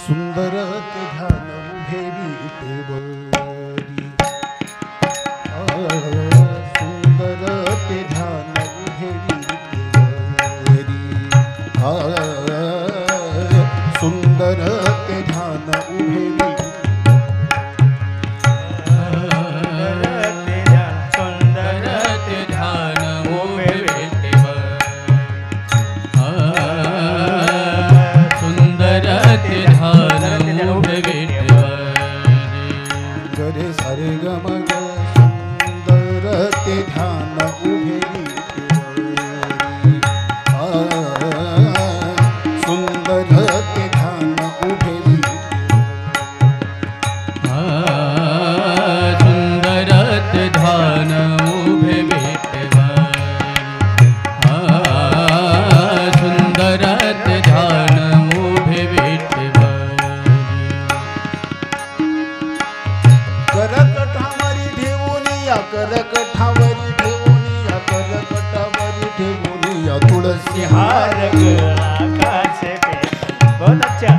सुंदर ते ध्यान उभे विटेवरी सुंदर ते ध्यान उभे विटेवरी सुंदर ते ध्यान उभे सारे गम सुंदर ते ध्यान उभे सुंदर ते ध्यान उभे सुंदर ते ध्यान उभे सुंदर ते ध्यान उभे करकटावरी ठेवून या करकटावरी ठेवून या तुळसी हार गळा कासे बहुत अच्छा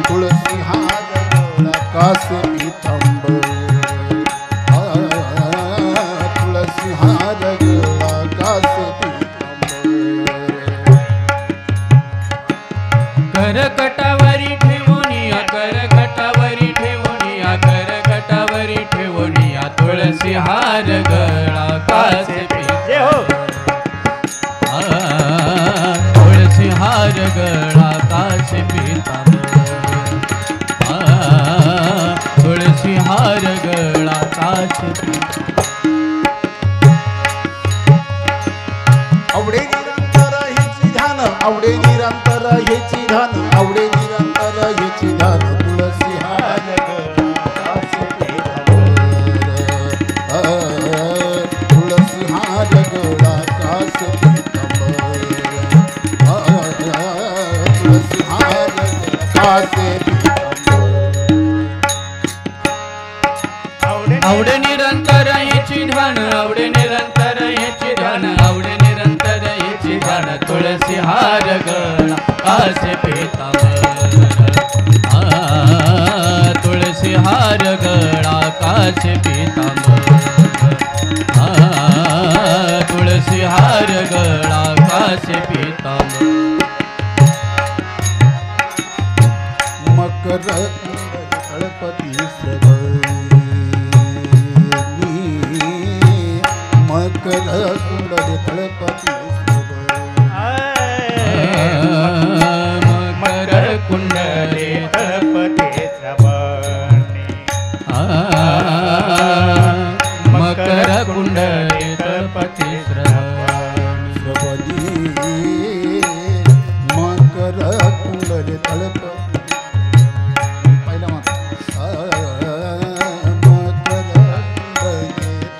तुळसी हार गळा कासे पीतांबर तुळसी हार गळा कासे पीतांबर करकटावरी ठेवून या करकटावरी ठेवून या करकटावरी ठेवून या तुळसी हार गळा कासे तुळसी हार गळा कासे पीतांबर तुळसी हार गळा कासे आवडे निरंतर हेची ध्यान आवडे निरंतर हेची ध्यान आवडे निरंतर हेची ध्यान तुळसी हार तुळसी हार गळा कास पीतांबर तुळसी हार कास आवडे निरंतर हेची ध्यान आवडे निरंतर हेची ध्यान आवडे निरंतर हेची ध्यान तुळसी हार गळा कासे पीतांबर तुळसी हार गळा कासे पीतांबर तुळसी हार गळा कासे पीतांबर मकर तळपती श्रवणी मकर कुंडल तळपती मकर कुंडले तळपते श्रवणी मकर कुंडले तळपते श्रवणी मकर कुंडल तळपती पहिला मकर कुंडले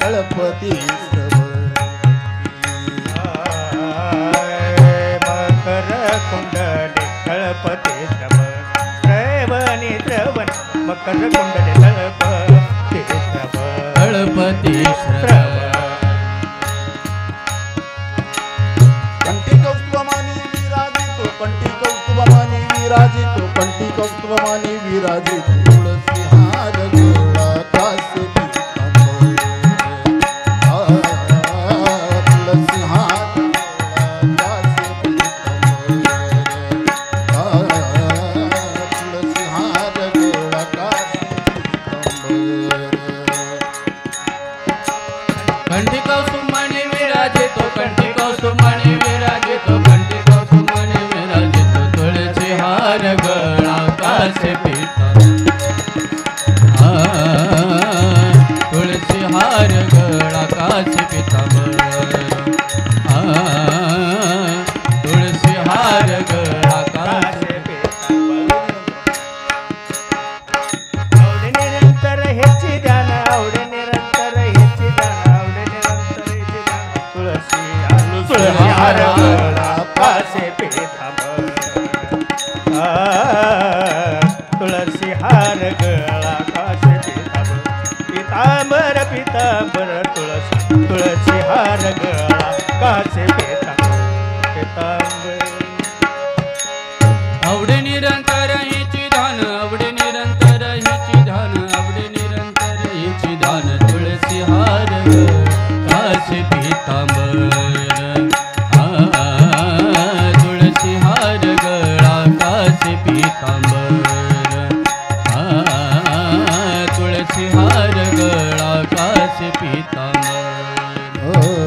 तळपती मकर कुंडले तळपते श्रवणी श्रवण मकर कुंडले तळपते तळपते श्रवण कंठी कौस्तुभमानी विराजितो कंठी कौस्तुभमानी विराजितो कंठी कौस्तुभमानी विराजितो तुळसी हार गळा कासे पीतांबर तुळसी हार गळा कासे पीतांबर तुळसी हार गळा कासे पीतांबर कंठी कौसुमणी विराजितो कंठी कौसुमणी विराजितो कंठी कौसुमणी विराजितो तुळसी हार गळा कासे पीतांबर पीतांबर हो